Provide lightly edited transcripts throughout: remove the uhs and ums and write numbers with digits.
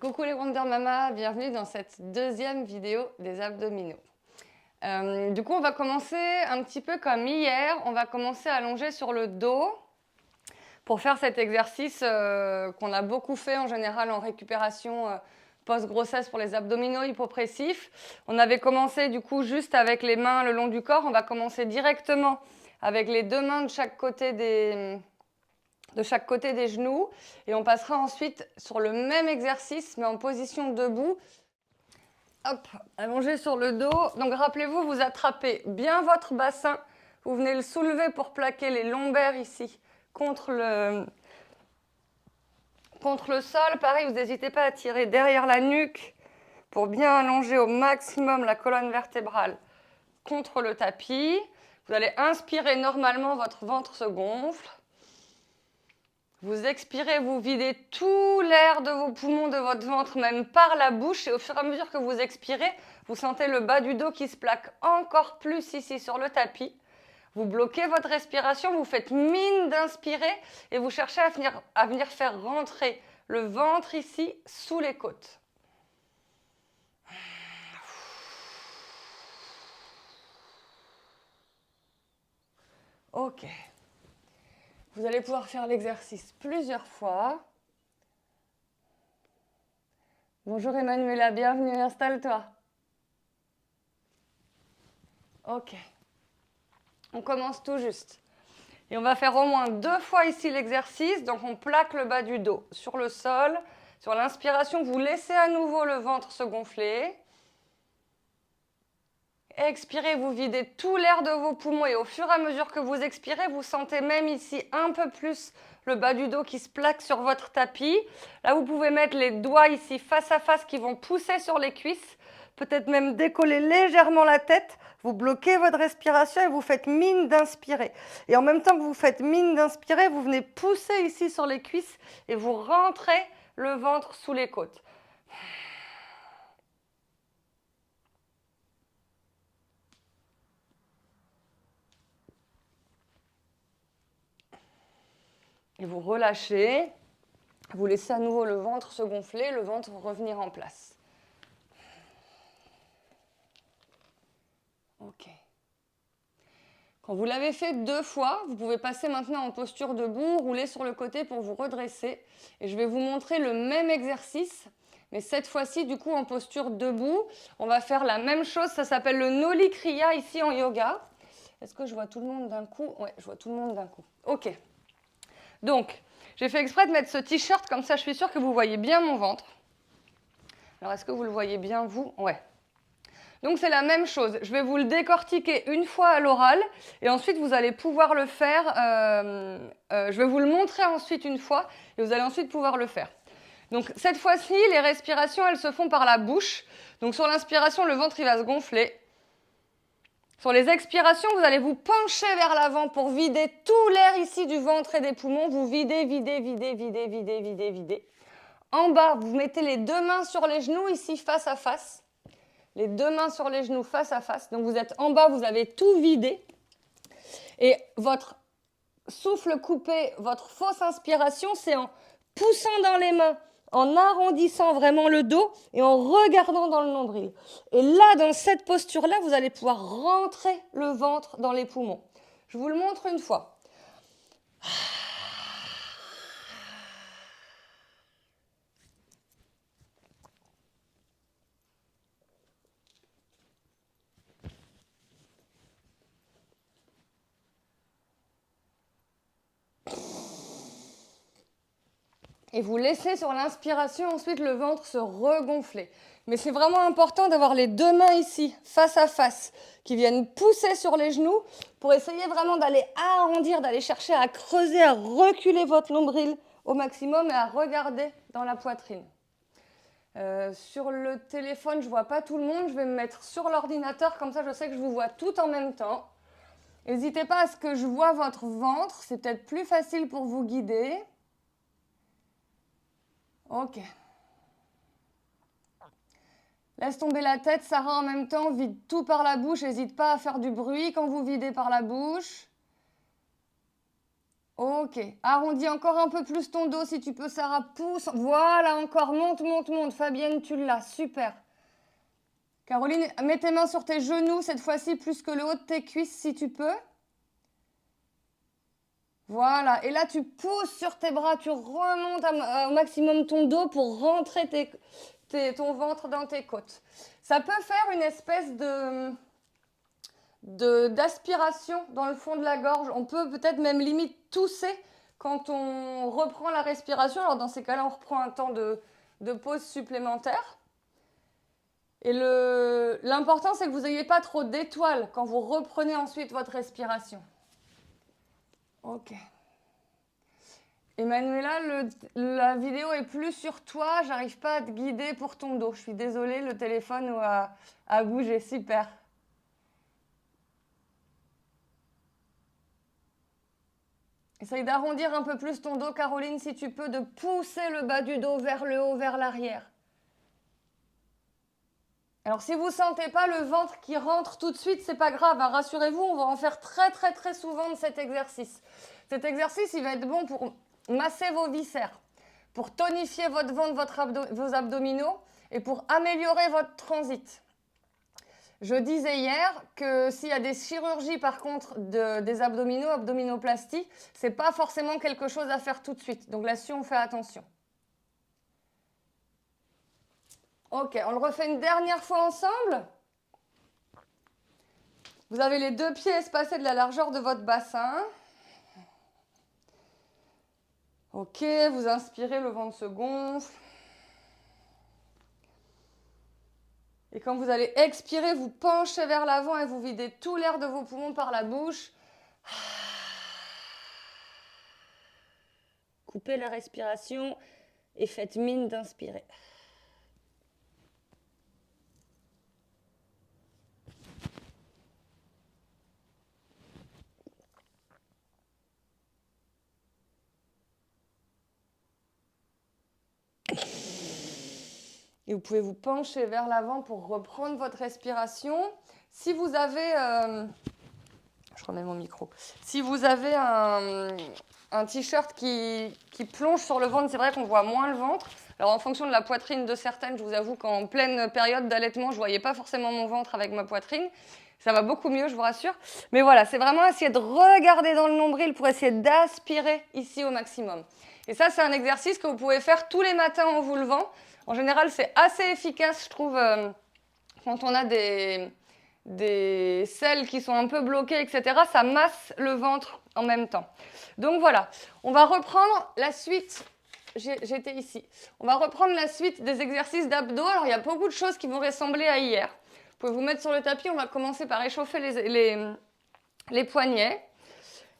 Coucou les Wonder Mama, bienvenue dans cette deuxième vidéo des abdominaux. Du coup, on va commencer un petit peu comme hier. On va commencer allongé sur le dos pour faire cet exercice qu'on a beaucoup fait en général en récupération post-grossesse pour les abdominaux hypopressifs. On avait commencé du coup juste avec les mains le long du corps. On va commencer directement avec les deux mains de chaque côté des genoux et on passera ensuite sur le même exercice mais en position debout. Hop, allongé sur le dos. Donc rappelez-vous, vous attrapez bien votre bassin, vous venez le soulever pour plaquer les lombaires ici contre le sol. Pareil, vous n'hésitez pas à tirer derrière la nuque pour bien allonger au maximum la colonne vertébrale contre le tapis. Vous allez inspirer normalement, votre ventre se gonfle. Vous expirez, vous videz tout l'air de vos poumons, de votre ventre, même par la bouche. Et au fur et à mesure que vous expirez, vous sentez le bas du dos qui se plaque encore plus ici sur le tapis. Vous bloquez votre respiration, vous faites mine d'inspirer et vous cherchez à venir faire rentrer le ventre ici sous les côtes. Ok. Vous allez pouvoir faire l'exercice plusieurs fois. Bonjour Emmanuela, bienvenue, installe-toi. Ok. On commence tout juste. Et on va faire au moins 2 fois ici l'exercice. Donc on plaque le bas du dos sur le sol. Sur l'inspiration, vous laissez à nouveau le ventre se gonfler. Expirez, vous videz tout l'air de vos poumons et au fur et à mesure que vous expirez, vous sentez même ici un peu plus le bas du dos qui se plaque sur votre tapis. Là, vous pouvez mettre les doigts ici face à face qui vont pousser sur les cuisses, peut-être même décoller légèrement la tête. Vous bloquez votre respiration et vous faites mine d'inspirer. Et en même temps que vous faites mine d'inspirer, vous venez pousser ici sur les cuisses et vous rentrez le ventre sous les côtes. Et vous relâchez, vous laissez à nouveau le ventre se gonfler, le ventre revenir en place. Ok. Quand vous l'avez fait 2 fois, vous pouvez passer maintenant en posture debout, rouler sur le côté pour vous redresser. Et je vais vous montrer le même exercice, mais cette fois-ci, du coup, en posture debout. On va faire la même chose, ça s'appelle le Noli Kriya ici en yoga. Est-ce que je vois tout le monde d'un coup? Ouais, je vois tout le monde d'un coup. Ok. Donc, j'ai fait exprès de mettre ce t-shirt, comme ça je suis sûre que vous voyez bien mon ventre. Alors, est-ce que vous le voyez bien, vous? Ouais. Donc, c'est la même chose. Je vais vous le décortiquer une fois à l'oral et ensuite, vous allez pouvoir le faire. Je vais vous le montrer ensuite une fois et vous allez ensuite pouvoir le faire. Donc, cette fois-ci, les respirations, elles se font par la bouche. Donc, sur l'inspiration, le ventre, il va se gonfler. Sur les expirations, vous allez vous pencher vers l'avant pour vider tout l'air ici du ventre et des poumons. Vous videz, videz, videz, videz, videz, videz, videz. En bas, vous mettez les 2 mains sur les genoux ici face à face. Les 2 mains sur les genoux face à face. Donc vous êtes en bas, vous avez tout vidé. Et votre souffle coupé, votre fausse inspiration, c'est en poussant dans les mains, en arrondissant vraiment le dos et en regardant dans le nombril. Et là, dans cette posture-là, vous allez pouvoir rentrer le ventre dans les poumons. Je vous le montre une fois. Et vous laissez sur l'inspiration ensuite le ventre se regonfler. Mais c'est vraiment important d'avoir les 2 mains ici, face à face, qui viennent pousser sur les genoux pour essayer vraiment d'aller arrondir, d'aller chercher à creuser, à reculer votre nombril au maximum et à regarder dans la poitrine. Sur le téléphone, je ne vois pas tout le monde. Je vais me mettre sur l'ordinateur, comme ça je sais que je vous vois tout en même temps. N'hésitez pas à ce que je vois votre ventre, c'est peut-être plus facile pour vous guider. Ok. Laisse tomber la tête, Sarah, en même temps, vide tout par la bouche. N'hésite pas à faire du bruit quand vous videz par la bouche. Ok. Arrondis encore un peu plus ton dos si tu peux, Sarah. Pousse. Voilà, encore. Monte, monte, monte. Fabienne, tu l'as. Super. Caroline, mets tes mains sur tes genoux, cette fois-ci plus que le haut de tes cuisses si tu peux. Voilà. Et là, tu pousses sur tes bras. Tu remontes au maximum ton dos pour rentrer ton ventre dans tes côtes. Ça peut faire une espèce d'aspiration dans le fond de la gorge. On peut peut-être même limite tousser quand on reprend la respiration. Alors dans ces cas-là, on reprend un temps de pause supplémentaire. Et l'important, c'est que vous n'ayez pas trop d'étoiles quand vous reprenez ensuite votre respiration. Ok. Emmanuela, la vidéo est plus sur toi. J'arrive pas à te guider pour ton dos. Je suis désolée, le téléphone a bougé. Super. Essaye d'arrondir un peu plus ton dos, Caroline, si tu peux, de pousser le bas du dos vers le haut, vers l'arrière. Alors, si vous ne sentez pas le ventre qui rentre tout de suite, c'est pas grave, hein, rassurez-vous, on va en faire très, très, très souvent de cet exercice. Cet exercice, il va être bon pour masser vos viscères, pour tonifier votre ventre, vos abdominaux et pour améliorer votre transit. Je disais hier que s'il y a des chirurgies, par contre, des abdominaux, abdominoplastie, ce n'est pas forcément quelque chose à faire tout de suite. Donc là-dessus, on fait attention. Ok, on le refait une dernière fois ensemble. Vous avez les deux pieds espacés de la largeur de votre bassin. Ok, vous inspirez, le ventre se gonfle. Et quand vous allez expirer, vous penchez vers l'avant et vous videz tout l'air de vos poumons par la bouche. Coupez la respiration et faites mine d'inspirer. Et vous pouvez vous pencher vers l'avant pour reprendre votre respiration. Si vous avez... je remets mon micro. Si vous avez un t-shirt qui plonge sur le ventre, c'est vrai qu'on voit moins le ventre. Alors en fonction de la poitrine de certaines, je vous avoue qu'en pleine période d'allaitement, je ne voyais pas forcément mon ventre avec ma poitrine. Ça va beaucoup mieux, je vous rassure. Mais voilà, c'est vraiment essayer de regarder dans le nombril pour essayer d'aspirer ici au maximum. Et ça, c'est un exercice que vous pouvez faire tous les matins en vous levant. En général, c'est assez efficace, je trouve, quand on a des selles qui sont un peu bloquées, etc. Ça masse le ventre en même temps. Donc voilà, on va reprendre la suite. J'étais ici. On va reprendre la suite des exercices d'abdos. Alors, il y a beaucoup de choses qui vont ressembler à hier. Vous pouvez vous mettre sur le tapis. On va commencer par échauffer les poignets.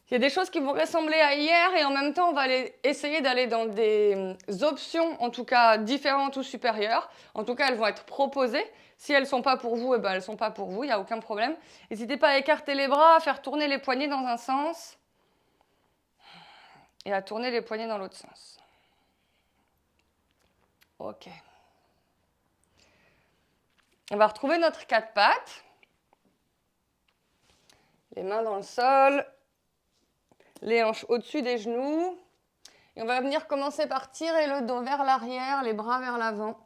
Il y a des choses qui vont ressembler à hier et en même temps, on va essayer d'aller dans des options, en tout cas différentes ou supérieures. En tout cas, elles vont être proposées. Si elles ne sont pas pour vous, eh ben, elles ne sont pas pour vous, il n'y a aucun problème. N'hésitez pas à écarter les bras, à faire tourner les poignets dans un sens et à tourner les poignets dans l'autre sens. Ok. On va retrouver notre quatre pattes. Les mains dans le sol. Les hanches au-dessus des genoux. Et on va venir commencer par tirer le dos vers l'arrière, les bras vers l'avant.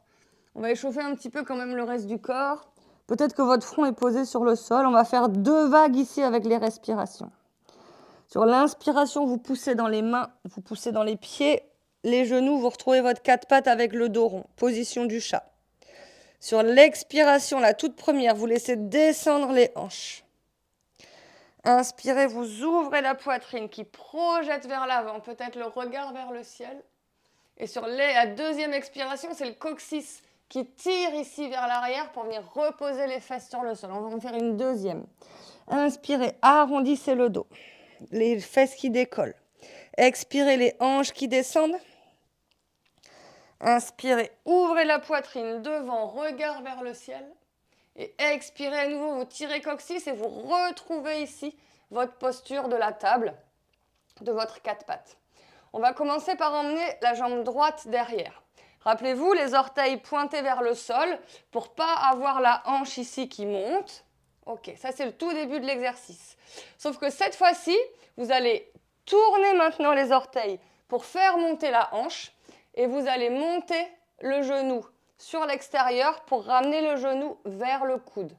On va échauffer un petit peu quand même le reste du corps. Peut-être que votre front est posé sur le sol. On va faire 2 vagues ici avec les respirations. Sur l'inspiration, vous poussez dans les mains, vous poussez dans les pieds, les genoux, vous retrouvez votre quatre pattes avec le dos rond, position du chat. Sur l'expiration, la toute première, vous laissez descendre les hanches. Inspirez, vous ouvrez la poitrine qui projette vers l'avant, peut-être le regard vers le ciel. Et sur la deuxième expiration, c'est le coccyx qui tire ici vers l'arrière pour venir reposer les fesses sur le sol. On va en faire une deuxième. Inspirez, arrondissez le dos, les fesses qui décollent. Expirez, les hanches qui descendent. Inspirez, ouvrez la poitrine devant, regard vers le ciel. Et expirez à nouveau, vous tirez coccyx et vous retrouvez ici votre posture de la table, de votre quatre pattes. On va commencer par emmener la jambe droite derrière. Rappelez-vous, les orteils pointés vers le sol pour ne pas avoir la hanche ici qui monte. Ok, ça c'est le tout début de l'exercice. Sauf que cette fois-ci, vous allez Tournez maintenant les orteils pour faire monter la hanche et vous allez monter le genou sur l'extérieur pour ramener le genou vers le coude.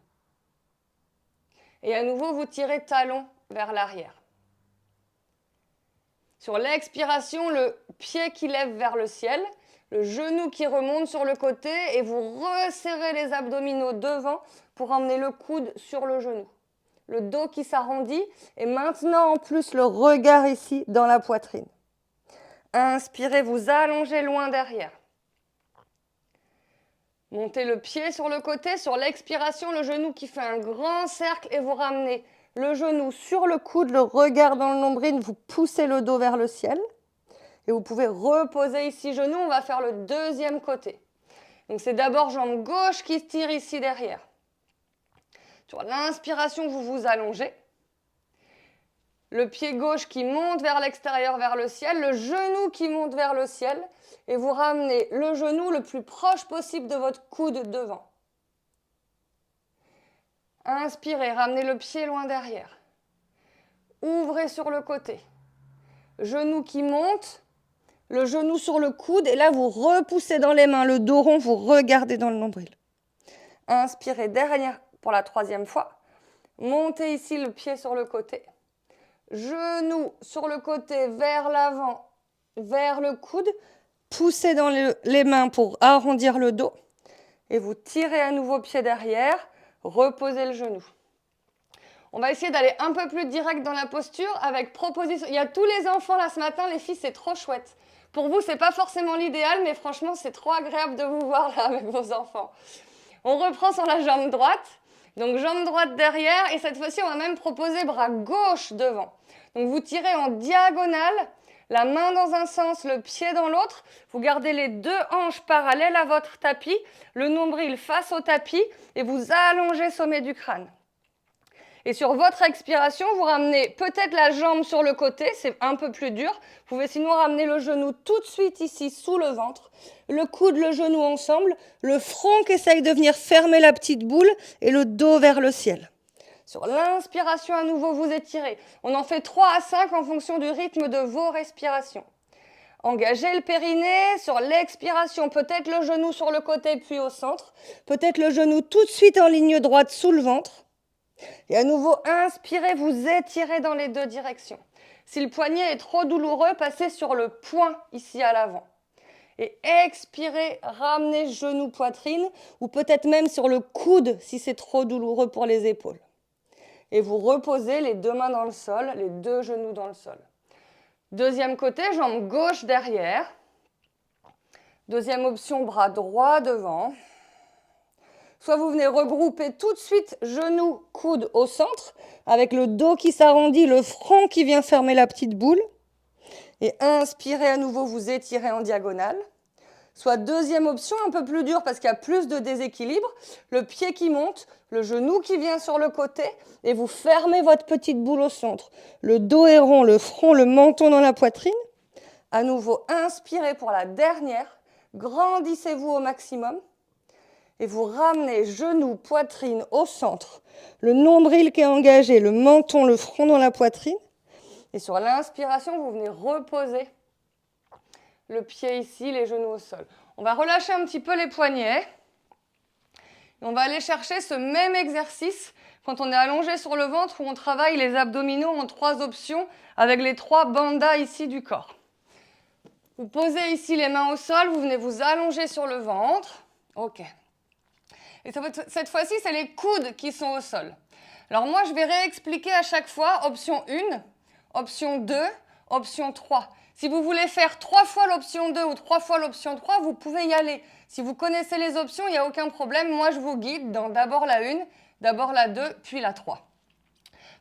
Et à nouveau, vous tirez talon vers l'arrière. Sur l'expiration, le pied qui lève vers le ciel, le genou qui remonte sur le côté et vous resserrez les abdominaux devant pour emmener le coude sur le genou. Le dos qui s'arrondit et maintenant en plus le regard ici dans la poitrine. Inspirez, vous allongez loin derrière. Montez le pied sur le côté, sur l'expiration, le genou qui fait un grand cercle et vous ramenez le genou sur le coude, le regard dans le nombril, vous poussez le dos vers le ciel. Et vous pouvez reposer ici genou, on va faire le deuxième côté. Donc c'est d'abord jambe gauche qui se tire ici derrière. Sur l'inspiration, vous vous allongez. Le pied gauche qui monte vers l'extérieur, vers le ciel, le genou qui monte vers le ciel. Et vous ramenez le genou le plus proche possible de votre coude devant. Inspirez, ramenez le pied loin derrière. Ouvrez sur le côté. Genou qui monte, le genou sur le coude. Et là, vous repoussez dans les mains le dos rond, vous regardez dans le nombril. Inspirez derrière pour la troisième fois. Montez ici le pied sur le côté. Genou sur le côté vers l'avant, vers le coude. Poussez dans les mains pour arrondir le dos. Et vous tirez à nouveau pied derrière. Reposez le genou. On va essayer d'aller un peu plus direct dans la posture avec proposition. Il y a tous les enfants là ce matin, les filles, c'est trop chouette. Pour vous, c'est pas forcément l'idéal, mais franchement, c'est trop agréable de vous voir là avec vos enfants. On reprend sur la jambe droite. Donc jambe droite derrière et cette fois-ci, on va même proposer bras gauche devant. Donc vous tirez en diagonale, la main dans un sens, le pied dans l'autre. Vous gardez les deux hanches parallèles à votre tapis, le nombril face au tapis et vous allongez sommet du crâne. Et sur votre expiration, vous ramenez peut-être la jambe sur le côté, c'est un peu plus dur. Vous pouvez sinon ramener le genou tout de suite ici sous le ventre, le coude, le genou ensemble, le front qui essaye de venir fermer la petite boule et le dos vers le ciel. Sur l'inspiration, à nouveau, vous étirez. On en fait 3 à 5 en fonction du rythme de vos respirations. Engagez le périnée. Sur l'expiration, peut-être le genou sur le côté puis au centre. Peut-être le genou tout de suite en ligne droite sous le ventre. Et à nouveau, inspirez, vous étirez dans les deux directions. Si le poignet est trop douloureux, passez sur le poing ici à l'avant. Et expirez, ramenez genou, poitrine, ou peut-être même sur le coude si c'est trop douloureux pour les épaules. Et vous reposez les deux mains dans le sol, les deux genoux dans le sol. Deuxième côté, jambe gauche derrière. Deuxième option, bras droit devant. Soit vous venez regrouper tout de suite genoux, coude au centre, avec le dos qui s'arrondit, le front qui vient fermer la petite boule. Et inspirez à nouveau, vous étirez en diagonale. Soit deuxième option, un peu plus dure parce qu'il y a plus de déséquilibre, le pied qui monte, le genou qui vient sur le côté et vous fermez votre petite boule au centre. Le dos est rond, le front, le menton dans la poitrine. À nouveau, inspirez pour la dernière, grandissez-vous au maximum et vous ramenez genou, poitrine au centre, le nombril qui est engagé, le menton, le front dans la poitrine. Et sur l'inspiration, vous venez reposer le pied ici, les genoux au sol. On va relâcher un petit peu les poignets. Et on va aller chercher ce même exercice quand on est allongé sur le ventre où on travaille les abdominaux en 3 options avec les 3 bandas ici du corps. Vous posez ici les mains au sol, vous venez vous allonger sur le ventre. OK. Et cette fois-ci, c'est les coudes qui sont au sol. Alors moi, je vais réexpliquer à chaque fois option 1, option 2, option 3. Si vous voulez faire 3 fois l'option 2 ou 3 fois l'option 3, vous pouvez y aller. Si vous connaissez les options, il n'y a aucun problème. Moi, je vous guide dans d'abord la 1, d'abord la 2, puis la 3.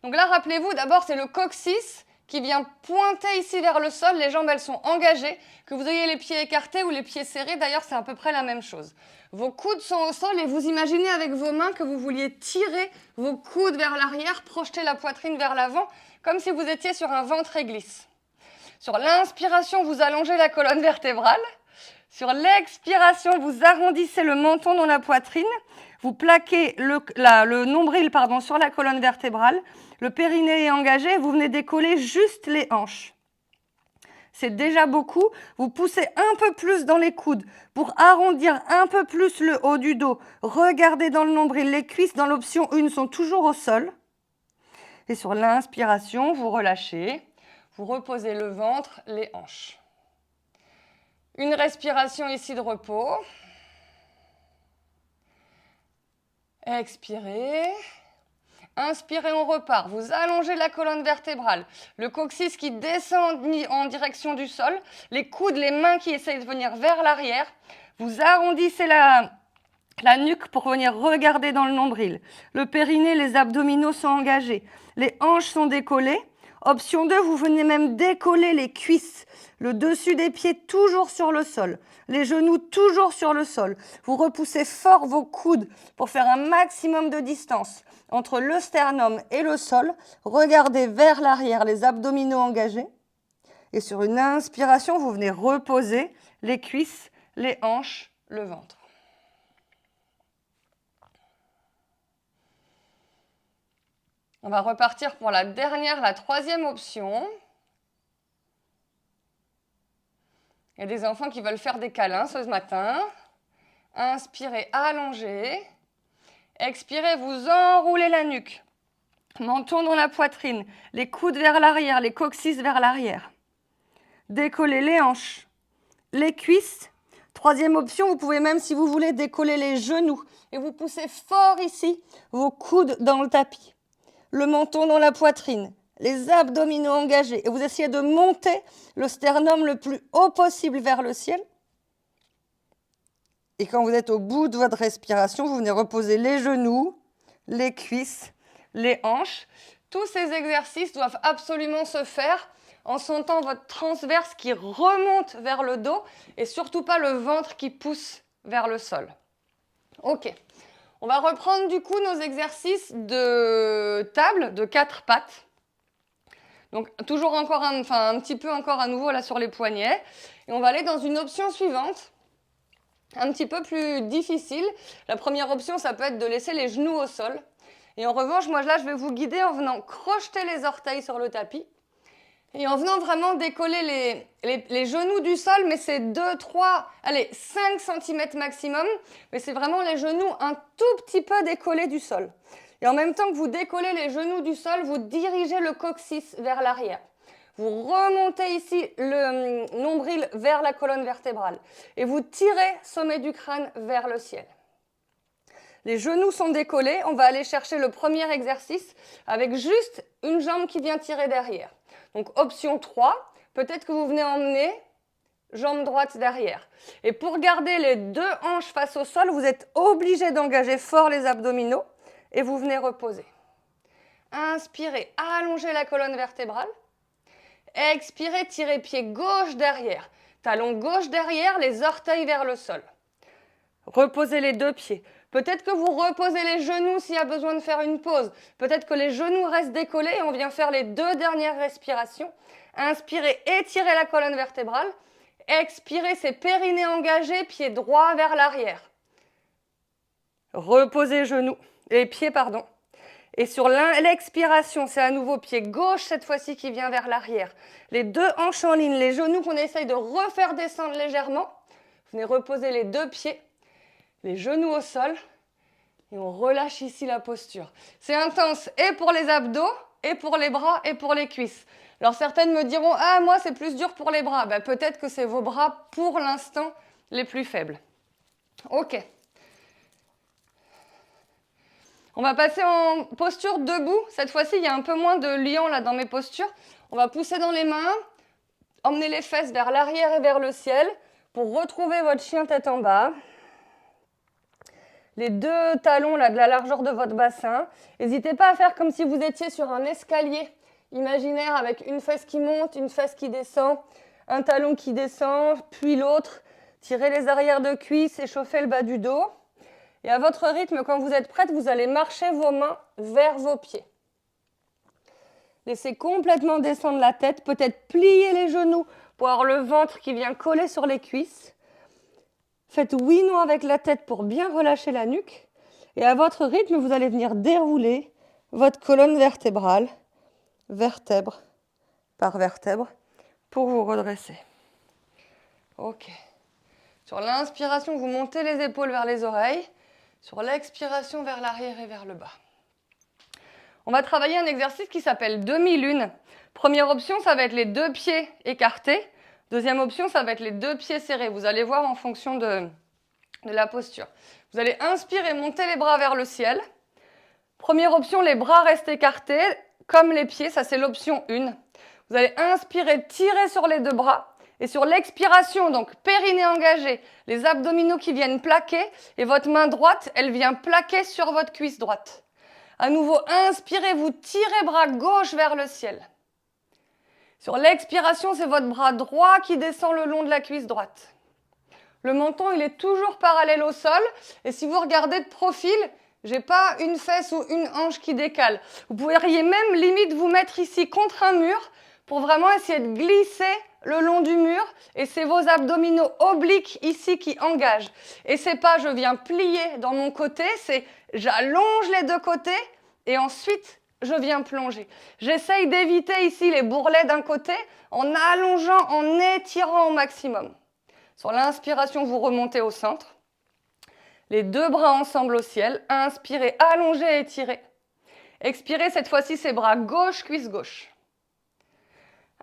Donc là, rappelez-vous, d'abord, c'est le coccyx qui vient pointer ici vers le sol. Les jambes, elles sont engagées. Que vous ayez les pieds écartés ou les pieds serrés, d'ailleurs, c'est à peu près la même chose. Vos coudes sont au sol et vous imaginez avec vos mains que vous vouliez tirer vos coudes vers l'arrière, projeter la poitrine vers l'avant, comme si vous étiez sur un ventre et glisse. Sur l'inspiration, vous allongez la colonne vertébrale. Sur l'expiration, vous arrondissez le menton dans la poitrine, vous plaquez le nombril sur la colonne vertébrale, le périnée est engagé, vous venez décoller juste les hanches. C'est déjà beaucoup. Vous poussez un peu plus dans les coudes pour arrondir un peu plus le haut du dos. Regardez dans le nombril, les cuisses dans l'option 1 sont toujours au sol. Et sur l'inspiration, vous relâchez, vous reposez le ventre, les hanches. Une respiration ici de repos. Expirez. Inspirez, on repart. Vous allongez la colonne vertébrale. Le coccyx qui descend en direction du sol. Les coudes, les mains qui essayent de venir vers l'arrière. Vous arrondissez la nuque pour venir regarder dans le nombril. Le périnée, les abdominaux sont engagés. Les hanches sont décollées. Option 2, vous venez même décoller les cuisses. Le dessus des pieds toujours sur le sol. Les genoux toujours sur le sol. Vous repoussez fort vos coudes pour faire un maximum de distance entre le sternum et le sol. Regardez vers l'arrière, les abdominaux engagés. Et sur une inspiration, vous venez reposer les cuisses, les hanches, le ventre. On va repartir pour la troisième option. Il y a des enfants qui veulent faire des câlins ce matin. Inspirez, allongez. Expirez, vous enroulez la nuque. Menton dans la poitrine, les coudes vers l'arrière, les coccyx vers l'arrière. Décollez les hanches, les cuisses. Troisième option, vous pouvez même, si vous voulez, décoller les genoux. Et vous poussez fort ici, vos coudes dans le tapis. Le menton dans la poitrine, les abdominaux engagés. Et vous essayez de monter le sternum le plus haut possible vers le ciel. Et quand vous êtes au bout de votre respiration, vous venez reposer les genoux, les cuisses, les hanches. Tous ces exercices doivent absolument se faire en sentant votre transverse qui remonte vers le dos et surtout pas le ventre qui pousse vers le sol. Ok. On va reprendre du coup nos exercices de table de 4 pattes. Donc toujours encore un petit peu encore à nouveau là sur les poignets. Et on va aller dans une option suivante, un petit peu plus difficile. La première option, ça peut être de laisser les genoux au sol. Et en revanche, moi là, je vais vous guider en venant crocheter les orteils sur le tapis. Et en venant vraiment décoller les genoux du sol, mais c'est 5 cm maximum, mais c'est vraiment les genoux un tout petit peu décollés du sol. Et en même temps que vous décollez les genoux du sol, vous dirigez le coccyx vers l'arrière. Vous remontez ici le nombril vers la colonne vertébrale. Et vous tirez sommet du crâne vers le ciel. Les genoux sont décollés, on va aller chercher le premier exercice avec juste une jambe qui vient tirer derrière. Donc option 3, peut-être que vous venez emmener jambe droite derrière. Et pour garder les 2 hanches face au sol, vous êtes obligé d'engager fort les abdominaux et vous venez reposer. Inspirez, allongez la colonne vertébrale. Expirez, tirez pied gauche derrière. Talon gauche derrière, les orteils vers le sol. Reposez les 2 pieds. Peut-être que vous reposez les genoux s'il y a besoin de faire une pause. Peut-être que les genoux restent décollés et on vient faire les 2 dernières respirations. Inspirez, étirez la colonne vertébrale. Expirez, c'est périnée engagé, pied droit vers l'arrière. Reposez les pieds. Et sur l'expiration, c'est à nouveau pied gauche cette fois-ci qui vient vers l'arrière. Les 2 hanches en ligne, les genoux qu'on essaye de refaire descendre légèrement. Vous venez reposer les 2 pieds. Les genoux au sol et on relâche ici la posture. C'est intense et pour les abdos, et pour les bras, et pour les cuisses. Alors certaines me diront « Ah, moi c'est plus dur pour les bras ». Peut-être que c'est vos bras pour l'instant les plus faibles. Ok. On va passer en posture debout. Cette fois-ci, il y a un peu moins de liant là dans mes postures. On va pousser dans les mains, emmener les fesses vers l'arrière et vers le ciel pour retrouver votre chien tête en bas. Les 2 talons là, de la largeur de votre bassin. N'hésitez pas à faire comme si vous étiez sur un escalier imaginaire avec une fesse qui monte, une fesse qui descend, un talon qui descend, puis l'autre. Tirez les arrières de cuisses, échauffez le bas du dos. Et à votre rythme, quand vous êtes prête, vous allez marcher vos mains vers vos pieds. Laissez complètement descendre la tête, peut-être plier les genoux pour avoir le ventre qui vient coller sur les cuisses. Faites oui-non avec la tête pour bien relâcher la nuque. Et à votre rythme, vous allez venir dérouler votre colonne vertébrale, vertèbre par vertèbre, pour vous redresser. Ok. Sur l'inspiration, vous montez les épaules vers les oreilles. Sur l'expiration, vers l'arrière et vers le bas. On va travailler un exercice qui s'appelle demi-lune. Première option, ça va être les deux pieds écartés. Deuxième option, ça va être les deux pieds serrés. Vous allez voir en fonction de la posture. Vous allez inspirer, monter les bras vers le ciel. Première option, les bras restent écartés, comme les pieds, ça c'est l'option 1. Vous allez inspirer, tirer sur les deux bras. Et sur l'expiration, donc périnée engagé, les abdominaux qui viennent plaquer, et votre main droite, elle vient plaquer sur votre cuisse droite. À nouveau, inspirez, vous tirez bras gauche vers le ciel. Sur l'expiration, c'est votre bras droit qui descend le long de la cuisse droite. Le menton, il est toujours parallèle au sol. Et si vous regardez de profil, j'ai pas une fesse ou une hanche qui décale. Vous pourriez même limite vous mettre ici contre un mur pour vraiment essayer de glisser le long du mur. Et c'est vos abdominaux obliques ici qui engagent. Et c'est pas je viens plier dans mon côté, c'est j'allonge les deux côtés et ensuite je viens plonger. J'essaye d'éviter ici les bourrelets d'un côté en allongeant, en étirant au maximum. Sur l'inspiration, vous remontez au centre. Les deux bras ensemble au ciel. Inspirez, allongez, étirez. Expirez, cette fois-ci, c'est bras gauche, cuisse gauche.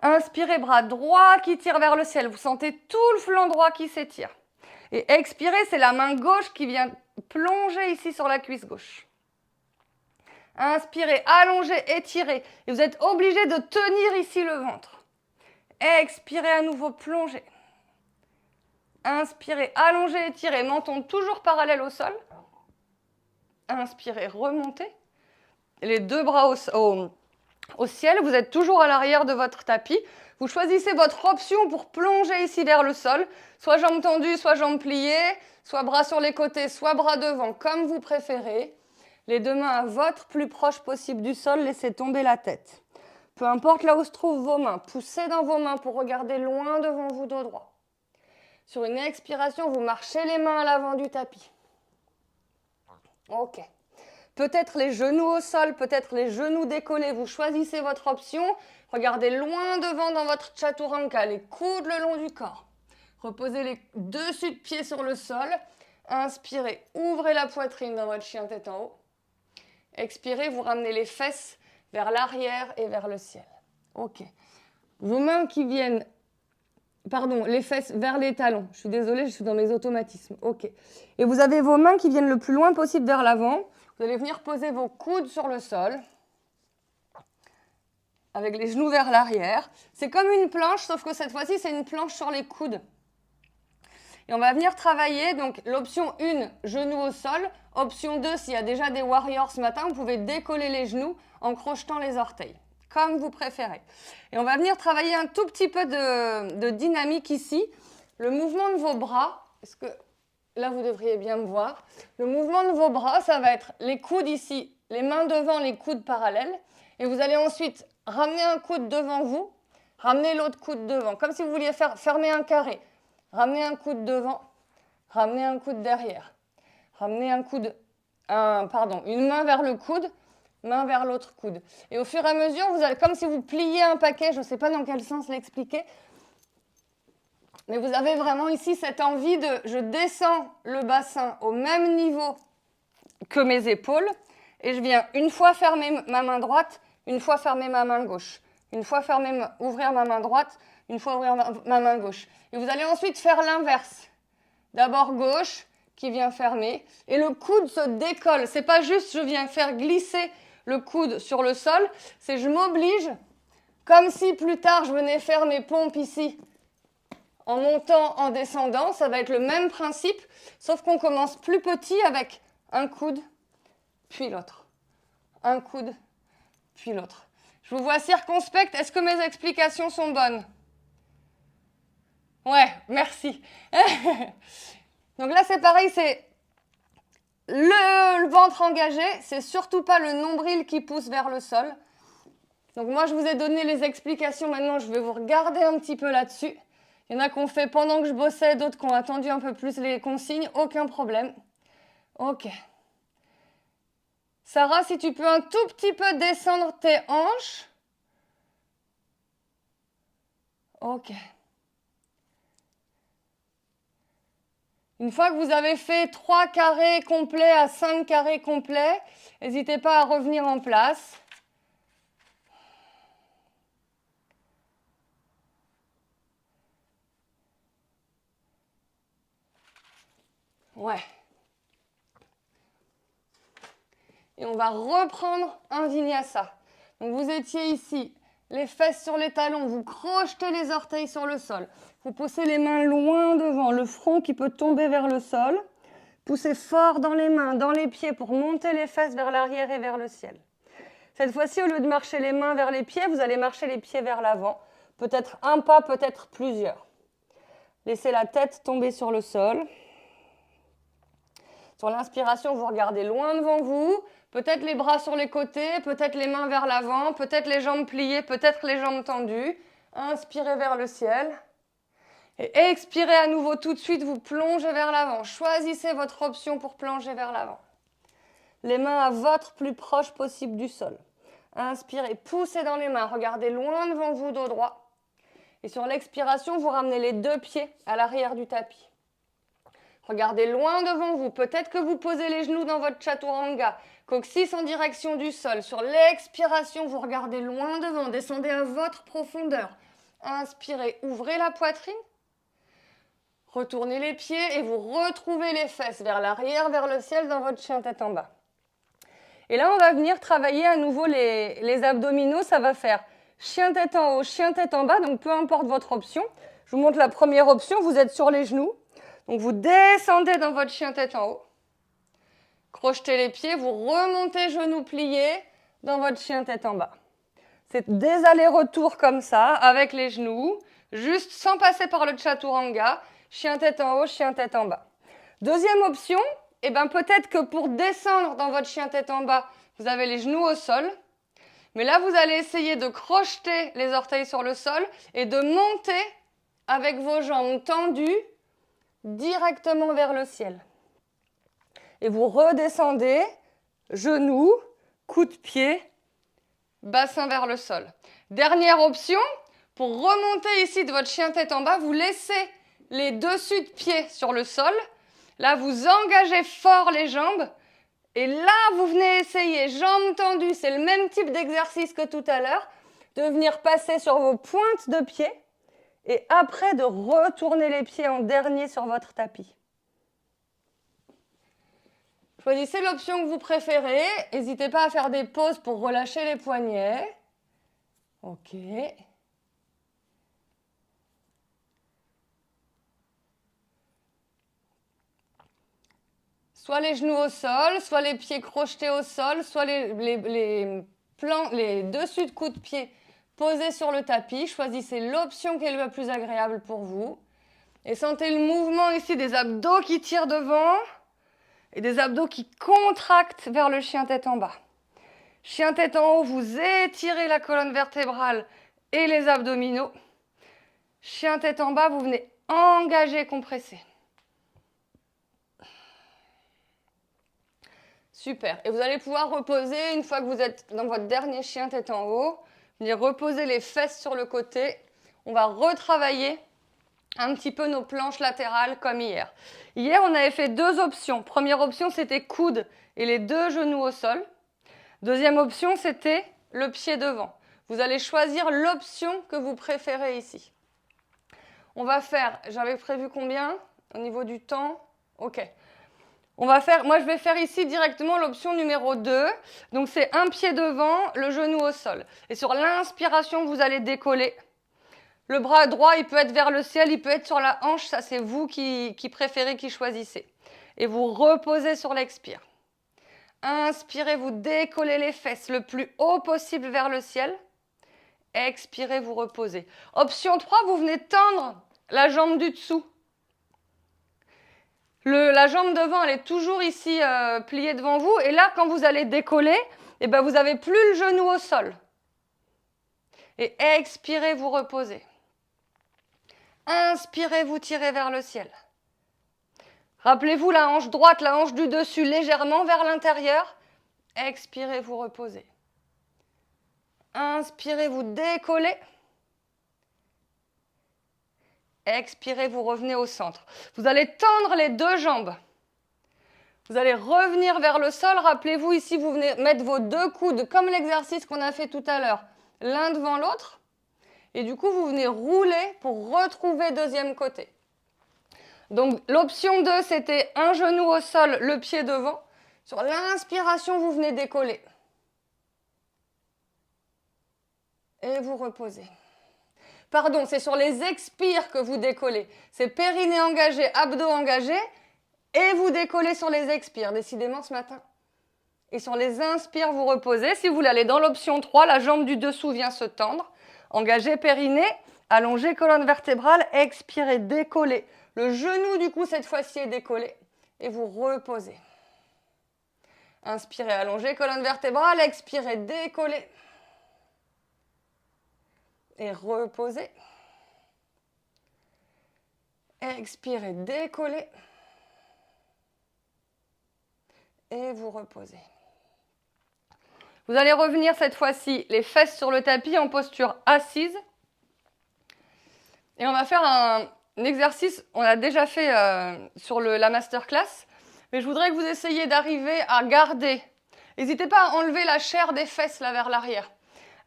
Inspirez, bras droit qui tire vers le ciel. Vous sentez tout le flanc droit qui s'étire. Et expirez, c'est la main gauche qui vient plonger ici sur la cuisse gauche. Inspirez, allongez, étirez. Et vous êtes obligé de tenir ici le ventre. Expirez à nouveau, plongez. Inspirez, allongez, étirez, menton toujours parallèle au sol. Inspirez, remontez. Les deux bras au ciel, vous êtes toujours à l'arrière de votre tapis. Vous choisissez votre option pour plonger ici vers le sol. Soit jambes tendues, soit jambes pliées, soit bras sur les côtés, soit bras devant, comme vous préférez. Les deux mains à votre plus proche possible du sol, laissez tomber la tête. Peu importe là où se trouvent vos mains, poussez dans vos mains pour regarder loin devant vous, dos droit. Sur une expiration, vous marchez les mains à l'avant du tapis. Ok. Peut-être les genoux au sol, peut-être les genoux décollés. Vous choisissez votre option. Regardez loin devant dans votre chaturanga, les coudes le long du corps. Reposez les dessus de pieds sur le sol. Inspirez, ouvrez la poitrine dans votre chien tête en haut. Expirez, vous ramenez les fesses vers l'arrière et vers le ciel. Ok. Vos mains qui viennent... Pardon, les fesses vers les talons. Je suis désolée, je suis dans mes automatismes. Ok. Et vous avez vos mains qui viennent le plus loin possible vers l'avant. Vous allez venir poser vos coudes sur le sol. Avec les genoux vers l'arrière. C'est comme une planche, sauf que cette fois-ci, c'est une planche sur les coudes. Et on va venir travailler, donc l'option 1, genoux au sol. Option 2, s'il y a déjà des warriors ce matin, vous pouvez décoller les genoux en crochetant les orteils. Comme vous préférez. Et on va venir travailler un tout petit peu de dynamique ici. Le mouvement de vos bras, est-ce que là vous devriez bien me voir. Le mouvement de vos bras, ça va être les coudes ici, les mains devant, les coudes parallèles. Et vous allez ensuite ramener un coude devant vous, ramener l'autre coude devant. Comme si vous vouliez fermer un carré. Ramenez un coude devant, ramenez un coude derrière. Ramenez une main vers le coude, main vers l'autre coude. Et au fur et à mesure, vous allez, comme si vous pliez un paquet, je ne sais pas dans quel sens l'expliquer, mais vous avez vraiment ici cette envie de, je descends le bassin au même niveau que mes épaules, et je viens une fois fermer ma main droite, une fois fermer ma main gauche, une fois ouvrir ma main droite, une fois ouvrir ma main gauche. Et vous allez ensuite faire l'inverse. D'abord gauche, qui vient fermer, et le coude se décolle. C'est pas juste je viens faire glisser le coude sur le sol, c'est je m'oblige, comme si plus tard je venais faire mes pompes ici, en montant, en descendant, ça va être le même principe, sauf qu'on commence plus petit avec un coude, puis l'autre. Un coude, puis l'autre. Je vous vois circonspecte, est-ce que mes explications sont bonnes? Ouais, merci. Donc là, c'est pareil, c'est le ventre engagé, c'est surtout pas le nombril qui pousse vers le sol. Donc moi, je vous ai donné les explications, maintenant je vais vous regarder un petit peu là-dessus. Il y en a qu'on fait pendant que je bossais, d'autres qui ont attendu un peu plus les consignes, aucun problème. Ok. Sarah, si tu peux un tout petit peu descendre tes hanches. Ok. Une fois que vous avez fait 3 carrés complets à 5 carrés complets, n'hésitez pas à revenir en place. Ouais. Et on va reprendre un vinyasa. Donc vous étiez ici, les fesses sur les talons, vous crochetez les orteils sur le sol. Vous poussez les mains loin devant, le front qui peut tomber vers le sol. Poussez fort dans les mains, dans les pieds pour monter les fesses vers l'arrière et vers le ciel. Cette fois-ci, au lieu de marcher les mains vers les pieds, vous allez marcher les pieds vers l'avant. Peut-être un pas, peut-être plusieurs. Laissez la tête tomber sur le sol. Sur l'inspiration, vous regardez loin devant vous. Peut-être les bras sur les côtés, peut-être les mains vers l'avant, peut-être les jambes pliées, peut-être les jambes tendues. Inspirez vers le ciel. Et expirez à nouveau tout de suite, vous plongez vers l'avant. Choisissez votre option pour plonger vers l'avant. Les mains à votre plus proche possible du sol. Inspirez, poussez dans les mains, regardez loin devant vous, dos droit. Et sur l'expiration, vous ramenez les 2 pieds à l'arrière du tapis. Regardez loin devant vous. Peut-être que vous posez les genoux dans votre chaturanga. Coccyx en direction du sol. Sur l'expiration, vous regardez loin devant. Descendez à votre profondeur. Inspirez, ouvrez la poitrine. Retournez les pieds et vous retrouvez les fesses vers l'arrière, vers le ciel dans votre chien tête en bas. Et là, on va venir travailler à nouveau les abdominaux. Ça va faire chien tête en haut, chien tête en bas. Donc, peu importe votre option. Je vous montre la première option. Vous êtes sur les genoux. Donc, vous descendez dans votre chien tête en haut. Crochetez les pieds. Vous remontez genoux pliés dans votre chien tête en bas. C'est des allers-retours comme ça, avec les genoux, juste sans passer par le chaturanga. Chien tête en haut, chien tête en bas. Deuxième option, peut-être que pour descendre dans votre chien tête en bas, vous avez les genoux au sol. Mais là, vous allez essayer de crocheter les orteils sur le sol et de monter avec vos jambes tendues directement vers le ciel. Et vous redescendez, genoux, coup de pied, bassin vers le sol. Dernière option, pour remonter ici de votre chien tête en bas, vous laissez les dessus de pieds sur le sol. Là, vous engagez fort les jambes. Et là, vous venez essayer, jambes tendues, c'est le même type d'exercice que tout à l'heure, de venir passer sur vos pointes de pied et après de retourner les pieds en dernier sur votre tapis. Choisissez l'option que vous préférez. N'hésitez pas à faire des pauses pour relâcher les poignets. Ok. Soit les genoux au sol, soit les pieds crochetés au sol, soit les dessus de coups de pied posés sur le tapis. Choisissez l'option qui est la plus agréable pour vous. Et sentez le mouvement ici des abdos qui tirent devant et des abdos qui contractent vers le chien tête en bas. Chien tête en haut, vous étirez la colonne vertébrale et les abdominaux. Chien tête en bas, vous venez engager, compresser. Super. Et vous allez pouvoir reposer, une fois que vous êtes dans votre dernier chien tête en haut, venir reposer les fesses sur le côté. On va retravailler un petit peu nos planches latérales comme hier. Hier, on avait fait 2 options. Première option, c'était coude et les 2 genoux au sol. Deuxième option, c'était le pied devant. Vous allez choisir l'option que vous préférez ici. On va faire, j'avais prévu combien au niveau du temps? Ok. Moi je vais faire ici directement l'option numéro 2. Donc c'est un pied devant, le genou au sol. Et sur l'inspiration, vous allez décoller. Le bras droit, il peut être vers le ciel, il peut être sur la hanche. Ça, c'est vous qui préférez, qui choisissez. Et vous reposez sur l'expire. Inspirez, vous décollez les fesses le plus haut possible vers le ciel. Expirez, vous reposez. Option 3, vous venez tendre la jambe du dessous. La jambe devant, elle est toujours ici pliée devant vous. Et là, quand vous allez décoller, vous n'avez plus le genou au sol. Et expirez, vous reposez. Inspirez, vous tirez vers le ciel. Rappelez-vous la hanche droite, la hanche du dessus légèrement vers l'intérieur. Expirez, vous reposez. Inspirez, vous décollez. Expirez, vous revenez au centre. Vous allez tendre les deux jambes. Vous allez revenir vers le sol. Rappelez-vous ici, vous venez mettre vos deux coudes, comme l'exercice qu'on a fait tout à l'heure, l'un devant l'autre. Et du coup, vous venez rouler pour retrouver deuxième côté. Donc, l'option 2, c'était un genou au sol, le pied devant. Sur l'inspiration, vous venez décoller. Et vous reposez. Pardon, c'est sur les expires que vous décollez. C'est périnée engagé, abdos engagés. Et vous décollez sur les expires, décidément ce matin. Et sur les inspires, vous reposez. Si vous voulez aller dans l'option 3, la jambe du dessous vient se tendre. Engagez périnée, allongez colonne vertébrale, expirez, décollez. Le genou, du coup, cette fois-ci est décollé. Et vous reposez. Inspirez, allongez colonne vertébrale, expirez, décollez. Et reposez. Expirez, décollez. Et vous reposez. Vous allez revenir cette fois-ci les fesses sur le tapis en posture assise. Et on va faire un exercice, on l'a déjà fait sur la masterclass, mais je voudrais que vous essayiez d'arriver à garder. N'hésitez pas à enlever la chair des fesses là vers l'arrière.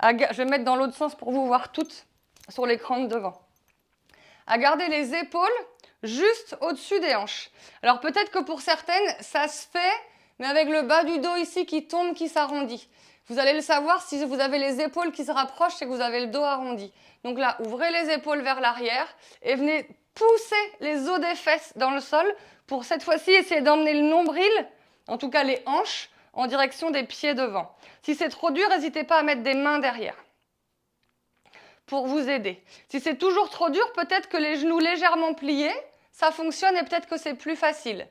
Je vais mettre dans l'autre sens pour vous voir toutes sur l'écran de devant. À garder les épaules juste au-dessus des hanches. Alors peut-être que pour certaines, ça se fait, mais avec le bas du dos ici qui tombe, qui s'arrondit. Vous allez le savoir si vous avez les épaules qui se rapprochent, c'est que vous avez le dos arrondi. Donc là, ouvrez les épaules vers l'arrière et venez pousser les os des fesses dans le sol pour cette fois-ci essayer d'emmener le nombril, en tout cas les hanches, en direction des pieds devant. Si c'est trop dur, n'hésitez pas à mettre des mains derrière pour vous aider. Si c'est toujours trop dur, peut-être que les genoux légèrement pliés, ça fonctionne et peut-être que c'est plus facile.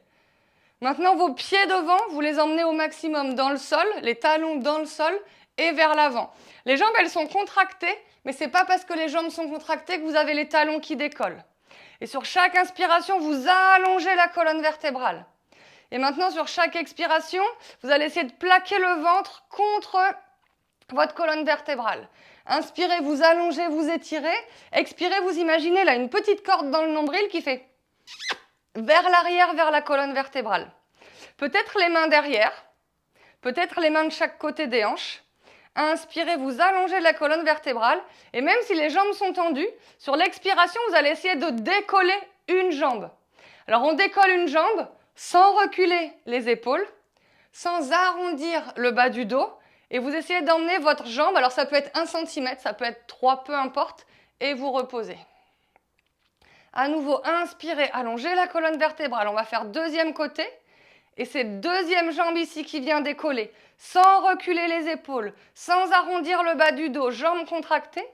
Maintenant, vos pieds devant, vous les emmenez au maximum dans le sol, les talons dans le sol et vers l'avant. Les jambes, elles sont contractées, mais ce n'est pas parce que les jambes sont contractées que vous avez les talons qui décollent. Et sur chaque inspiration, vous allongez la colonne vertébrale. Et maintenant, sur chaque expiration, vous allez essayer de plaquer le ventre contre votre colonne vertébrale. Inspirez, vous allongez, vous étirez. Expirez, vous imaginez là une petite corde dans le nombril qui fait vers l'arrière, vers la colonne vertébrale. Peut-être les mains derrière, peut-être les mains de chaque côté des hanches. Inspirez, vous allongez la colonne vertébrale. Et même si les jambes sont tendues, sur l'expiration, vous allez essayer de décoller une jambe. Alors on décolle une jambe sans reculer les épaules, sans arrondir le bas du dos. Et vous essayez d'emmener votre jambe, alors ça peut être 1 cm, ça peut être 3, peu importe, et vous reposez. À nouveau, inspirez, allongez la colonne vertébrale. On va faire deuxième côté. Et c'est deuxième jambe ici qui vient décoller, sans reculer les épaules, sans arrondir le bas du dos, jambes contractées.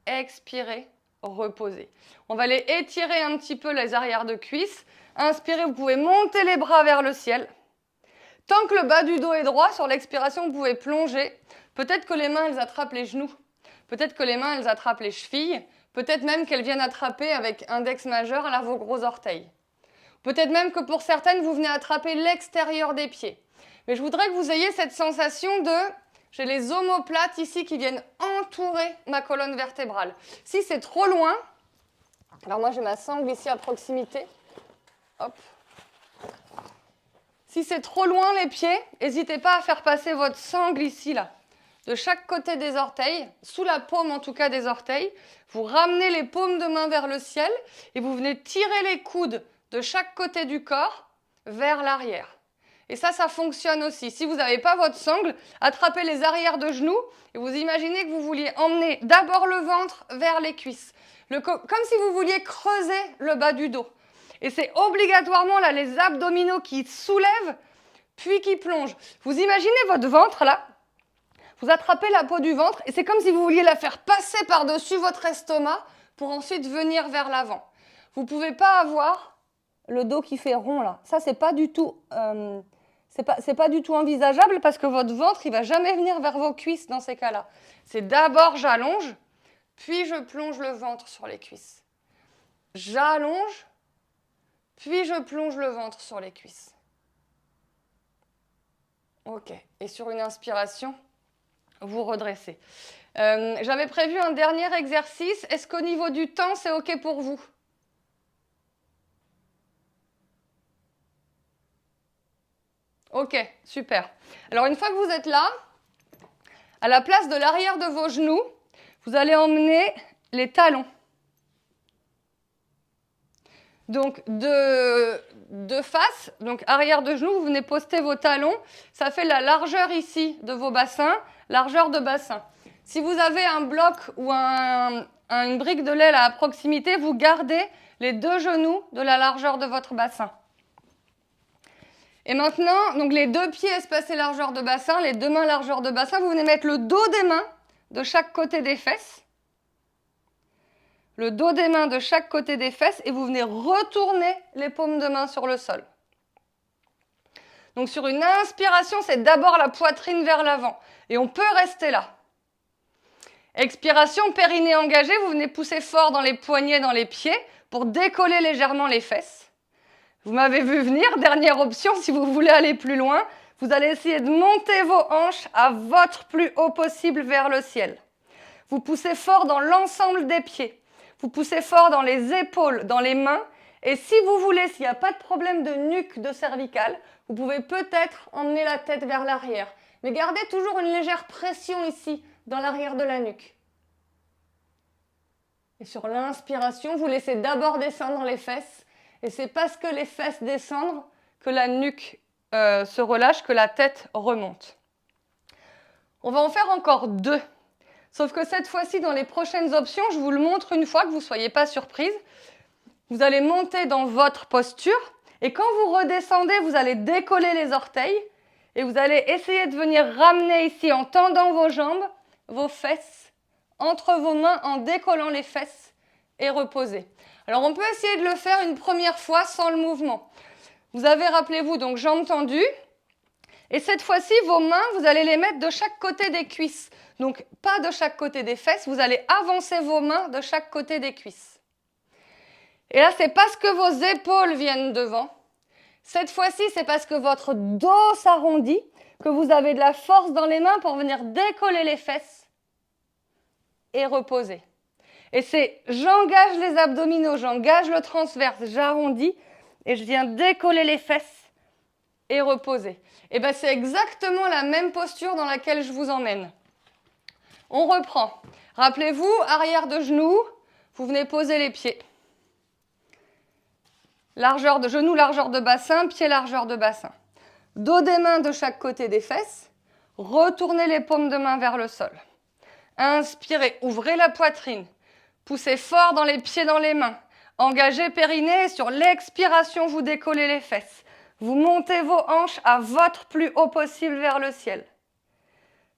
Expirez, reposez. On va aller étirer un petit peu les arrières de cuisses. Inspirez, vous pouvez monter les bras vers le ciel. Tant que le bas du dos est droit, sur l'expiration, vous pouvez plonger. Peut-être que les mains, elles attrapent les genoux. Peut-être que les mains, elles attrapent les chevilles. Peut-être même qu'elles viennent attraper avec index majeur là vos gros orteils. Peut-être même que pour certaines, vous venez attraper l'extérieur des pieds. Mais je voudrais que vous ayez cette sensation de... J'ai les omoplates ici qui viennent entourer ma colonne vertébrale. Si c'est trop loin, alors moi j'ai ma sangle ici à proximité. Hop. Si c'est trop loin les pieds, n'hésitez pas à faire passer votre sangle ici, là, de chaque côté des orteils, sous la paume en tout cas des orteils. Vous ramenez les paumes de main vers le ciel et vous venez tirer les coudes de chaque côté du corps vers l'arrière. Et ça fonctionne aussi. Si vous n'avez pas votre sangle, attrapez les arrières de genoux et vous imaginez que vous vouliez emmener d'abord le ventre vers les cuisses. Comme si vous vouliez creuser le bas du dos. Et c'est obligatoirement là les abdominaux qui soulèvent, puis qui plongent. Vous imaginez votre ventre là, vous attrapez la peau du ventre et c'est comme si vous vouliez la faire passer par-dessus votre estomac pour ensuite venir vers l'avant. Vous ne pouvez pas avoir le dos qui fait rond là. Ça, c'est pas du tout, c'est pas du tout envisageable parce que votre ventre, il ne va jamais venir vers vos cuisses dans ces cas-là. C'est d'abord j'allonge, puis je plonge le ventre sur les cuisses. j'allonge, puis je plonge le ventre sur les cuisses. Ok, et sur une inspiration, vous redressez. J'avais prévu un dernier exercice. Est-ce qu'au niveau du temps, c'est ok pour vous? Ok, super. Alors une fois que vous êtes là, à la place de l'arrière de vos genoux, vous allez emmener les talons. Donc de face, donc arrière de genou, vous venez poster vos talons. Ça fait la largeur ici de vos bassins, largeur de bassin. Si vous avez un bloc ou une brique de lait à proximité, vous gardez les deux genoux de la largeur de votre bassin. Et maintenant, donc les deux pieds espacés largeur de bassin, les deux mains largeur de bassin, vous venez mettre le dos des mains de chaque côté des fesses. Le dos des mains de chaque côté des fesses et vous venez retourner les paumes de main sur le sol. Donc sur une inspiration, c'est d'abord la poitrine vers l'avant. Et on peut rester là. Expiration, périnée engagé, vous venez pousser fort dans les poignets, dans les pieds pour décoller légèrement les fesses. Vous m'avez vu venir, dernière option, si vous voulez aller plus loin, vous allez essayer de monter vos hanches à votre plus haut possible vers le ciel. Vous poussez fort dans l'ensemble des pieds. Vous poussez fort dans les épaules, dans les mains. Et si vous voulez, s'il n'y a pas de problème de nuque, de cervicale, vous pouvez peut-être emmener la tête vers l'arrière. Mais gardez toujours une légère pression ici, dans l'arrière de la nuque. Et sur l'inspiration, vous laissez d'abord descendre les fesses. Et c'est parce que les fesses descendent que la nuque se relâche, que la tête remonte. On va en faire encore deux. Sauf que cette fois-ci, dans les prochaines options, je vous le montre une fois, que vous ne soyez pas surprise. Vous allez monter dans votre posture. Et quand vous redescendez, vous allez décoller les orteils. Et vous allez essayer de venir ramener ici, en tendant vos jambes, vos fesses, entre vos mains, en décollant les fesses et reposer. Alors, on peut essayer de le faire une première fois sans le mouvement. Vous avez, rappelez-vous, donc jambes tendues. Et cette fois-ci, vos mains, vous allez les mettre de chaque côté des cuisses. Donc, pas de chaque côté des fesses, vous allez avancer vos mains de chaque côté des cuisses. Et là, c'est parce que vos épaules viennent devant. Cette fois-ci, c'est parce que votre dos s'arrondit, que vous avez de la force dans les mains pour venir décoller les fesses et reposer. Et c'est j'engage les abdominaux, j'engage le transverse, j'arrondis et je viens décoller les fesses et reposer. Et bien, c'est exactement la même posture dans laquelle je vous emmène. On reprend. Rappelez-vous, arrière de genou, vous venez poser les pieds. Largeur de genou, largeur de bassin, pied, largeur de bassin. Dos des mains de chaque côté des fesses. Retournez les paumes de main vers le sol. Inspirez, ouvrez la poitrine. Poussez fort dans les pieds, dans les mains. Engagez périnée. Sur l'expiration, vous décollez les fesses. Vous montez vos hanches à votre plus haut possible vers le ciel.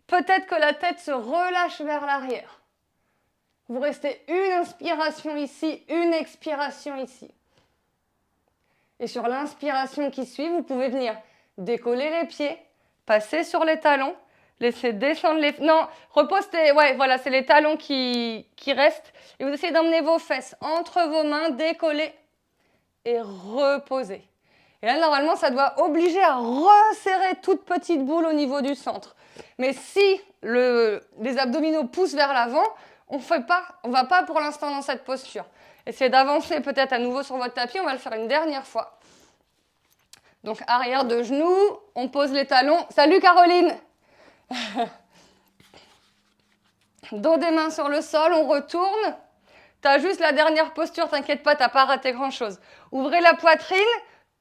Peut-être que la tête se relâche vers l'arrière. Vous restez une inspiration ici, une expiration ici. Et sur l'inspiration qui suit, vous pouvez venir décoller les pieds, passer sur les talons, laisser descendre les... Non, repostez, ouais, voilà, c'est les talons qui restent. Et vous essayez d'emmener vos fesses entre vos mains, décoller et reposer. Et là, normalement, ça doit obliger à resserrer toute petite boule au niveau du centre. Mais si les abdominaux poussent vers l'avant, on ne va pas pour l'instant dans cette posture. Essayez d'avancer peut-être à nouveau sur votre tapis. On va le faire une dernière fois. Donc, arrière de genoux, on pose les talons. Salut Caroline. Dos des mains sur le sol, on retourne. Tu as juste la dernière posture, t'inquiète pas, tu n'as pas raté grand-chose. Ouvrez la poitrine,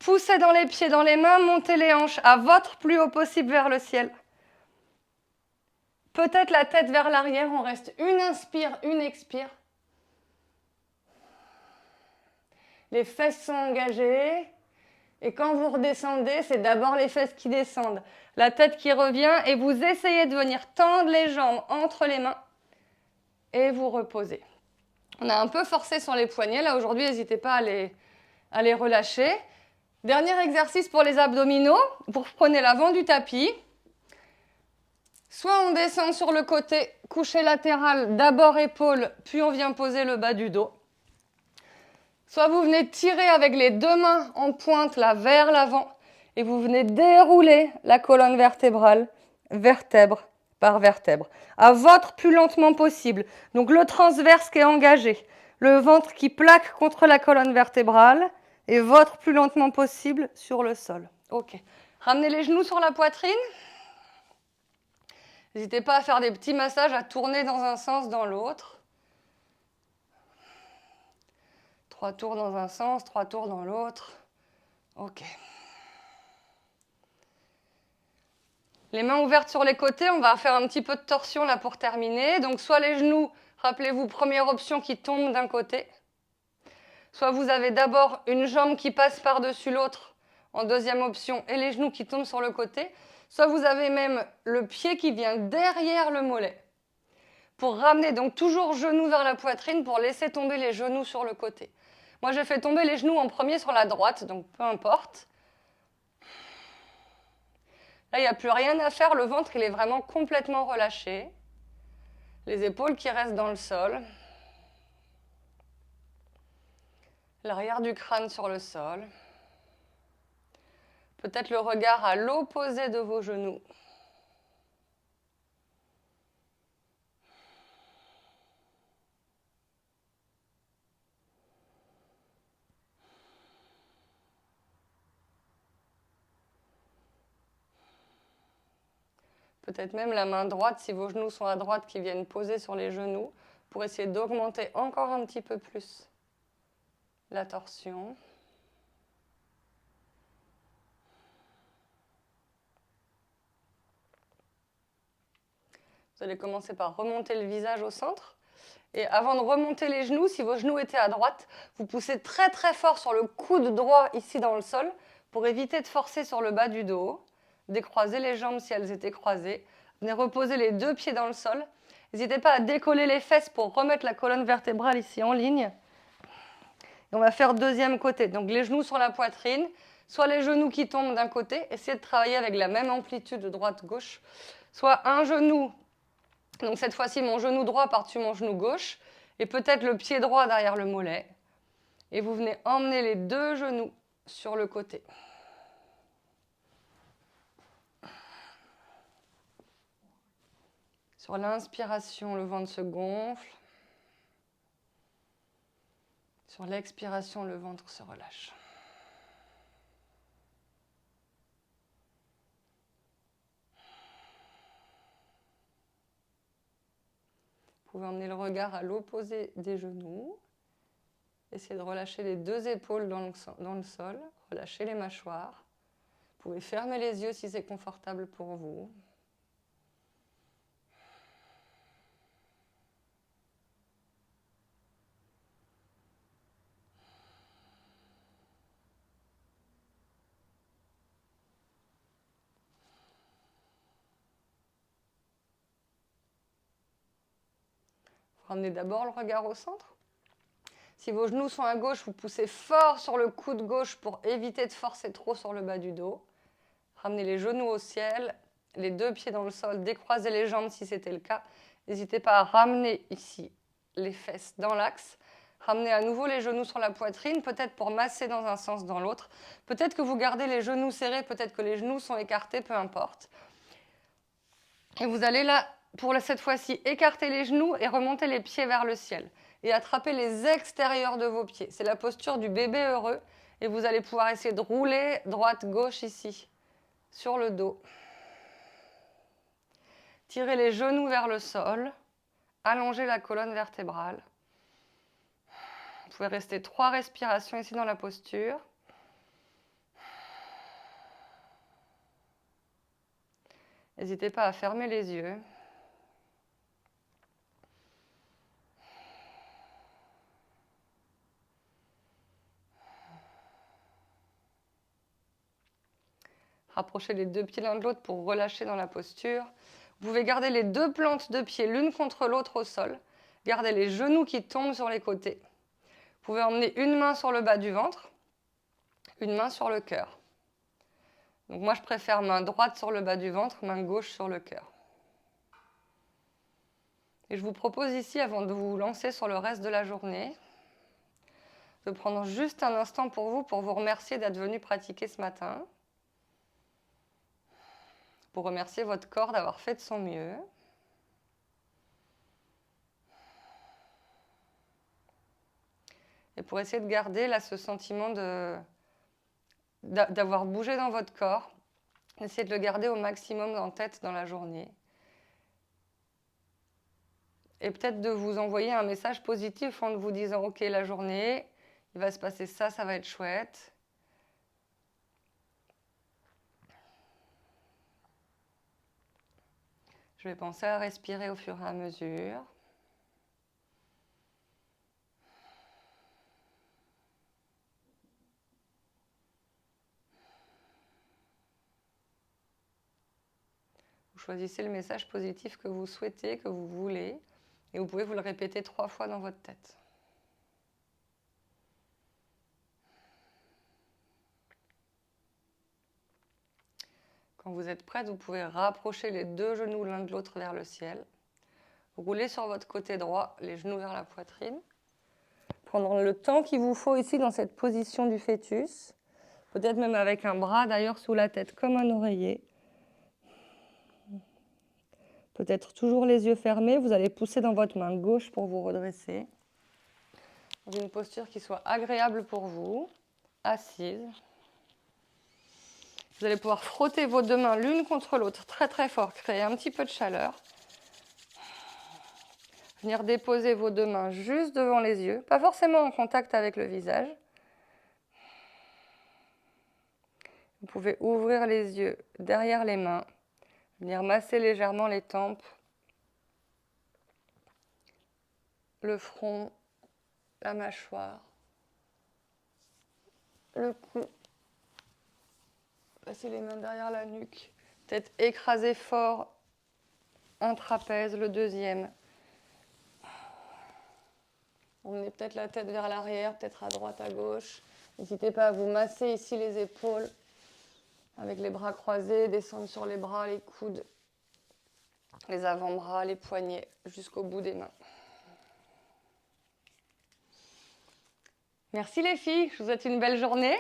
poussez dans les pieds, dans les mains, montez les hanches à votre plus haut possible vers le ciel. Peut-être la tête vers l'arrière, on reste une inspire, une expire. Les fesses sont engagées. Et quand vous redescendez, c'est d'abord les fesses qui descendent. La tête qui revient et vous essayez de venir tendre les jambes entre les mains et vous reposez. On a un peu forcé sur les poignets. Là, aujourd'hui, n'hésitez pas à les relâcher. Dernier exercice pour les abdominaux. Vous reprenez l'avant du tapis. Soit on descend sur le côté, coucher latéral, d'abord épaule, puis on vient poser le bas du dos. Soit vous venez tirer avec les deux mains en pointe là vers l'avant et vous venez dérouler la colonne vertébrale, vertèbre par vertèbre, à votre plus lentement possible. Donc le transverse qui est engagé, le ventre qui plaque contre la colonne vertébrale et votre plus lentement possible sur le sol. Ok. Ramenez les genoux sur la poitrine. N'hésitez pas à faire des petits massages, à tourner dans un sens, dans l'autre. 3 tours dans un sens, 3 tours dans l'autre. Ok. Les mains ouvertes sur les côtés, on va faire un petit peu de torsion là pour terminer. Donc soit les genoux, rappelez-vous, première option qui tombe d'un côté. Soit vous avez d'abord une jambe qui passe par-dessus l'autre en deuxième option et les genoux qui tombent sur le côté. Soit vous avez même le pied qui vient derrière le mollet. Pour ramener donc toujours genoux vers la poitrine pour laisser tomber les genoux sur le côté. Moi j'ai fait tomber les genoux en premier sur la droite, donc peu importe. Là, il n'y a plus rien à faire, le ventre il est vraiment complètement relâché. Les épaules qui restent dans le sol. L'arrière du crâne sur le sol. Peut-être le regard à l'opposé de vos genoux. Peut-être même la main droite, si vos genoux sont à droite, qui viennent poser sur les genoux, pour essayer d'augmenter encore un petit peu plus la torsion. Vous allez commencer par remonter le visage au centre. Et avant de remonter les genoux, si vos genoux étaient à droite, vous poussez très très fort sur le coude droit ici dans le sol pour éviter de forcer sur le bas du dos. Décroisez les jambes si elles étaient croisées. Venez reposer les deux pieds dans le sol. N'hésitez pas à décoller les fesses pour remettre la colonne vertébrale ici en ligne. Et on va faire deuxième côté. Donc les genoux sur la poitrine, soit les genoux qui tombent d'un côté, essayez de travailler avec la même amplitude droite-gauche, soit un genou. Donc cette fois-ci, mon genou droit par-dessus mon genou gauche, et peut-être le pied droit derrière le mollet. Et vous venez emmener les deux genoux sur le côté. Sur l'inspiration, le ventre se gonfle. Sur l'expiration, le ventre se relâche. Vous pouvez emmener le regard à l'opposé des genoux. Essayez de relâcher les deux épaules dans le sol. Relâchez les mâchoires. Vous pouvez fermer les yeux si c'est confortable pour vous. Ramenez d'abord le regard au centre. Si vos genoux sont à gauche, vous poussez fort sur le coude gauche pour éviter de forcer trop sur le bas du dos. Ramenez les genoux au ciel, les deux pieds dans le sol, décroisez les jambes si c'était le cas. N'hésitez pas à ramener ici les fesses dans l'axe. Ramenez à nouveau les genoux sur la poitrine, peut-être pour masser dans un sens, dans l'autre. Peut-être que vous gardez les genoux serrés, peut-être que les genoux sont écartés, peu importe. Et vous allez là, pour cette fois-ci, écarter les genoux et remonter les pieds vers le ciel. Et attraper les extérieurs de vos pieds. C'est la posture du bébé heureux. Et vous allez pouvoir essayer de rouler droite-gauche ici, sur le dos. Tirez les genoux vers le sol. Allongez la colonne vertébrale. Vous pouvez rester 3 respirations ici dans la posture. N'hésitez pas à fermer les yeux. Rapprochez les deux pieds l'un de l'autre pour relâcher dans la posture. Vous pouvez garder les deux plantes de pied l'une contre l'autre au sol. Gardez les genoux qui tombent sur les côtés. Vous pouvez emmener une main sur le bas du ventre, une main sur le cœur. Donc moi, je préfère main droite sur le bas du ventre, main gauche sur le cœur. Et je vous propose ici, avant de vous lancer sur le reste de la journée, Je vais prendre juste un instant pour vous remercier d'être venu pratiquer ce matin. Pour remercier votre corps d'avoir fait de son mieux. Et pour essayer de garder là ce sentiment d'avoir bougé dans votre corps, essayez de le garder au maximum en tête dans la journée. Et peut-être de vous envoyer un message positif en vous disant « Ok, la journée, il va se passer ça, ça va être chouette. » Je vais penser à respirer au fur et à mesure. Vous choisissez le message positif que vous souhaitez, que vous voulez, et vous pouvez vous le répéter 3 fois dans votre tête. Quand vous êtes prête, vous pouvez rapprocher les 2 genoux l'un de l'autre vers le ciel. Roulez sur votre côté droit, les genoux vers la poitrine. Prendre le temps qu'il vous faut ici dans cette position du fœtus. Peut-être même avec un bras d'ailleurs sous la tête comme un oreiller. Peut-être toujours les yeux fermés. Vous allez pousser dans votre main gauche pour vous redresser. Dans une posture qui soit agréable pour vous. Assise. Vous allez pouvoir frotter vos 2 mains l'une contre l'autre très très fort, créer un petit peu de chaleur. Venir déposer vos 2 mains juste devant les yeux, pas forcément en contact avec le visage. Vous pouvez ouvrir les yeux derrière les mains, venir masser légèrement les tempes, le front, la mâchoire, le cou. Passez les mains derrière la nuque. Peut-être écraser fort un trapèze, le deuxième. Emmenez peut-être la tête vers l'arrière, peut-être à droite, à gauche. N'hésitez pas à vous masser ici les épaules avec les bras croisés, descendre sur les bras, les coudes, les avant-bras, les poignets, jusqu'au bout des mains. Merci les filles, je vous souhaite une belle journée.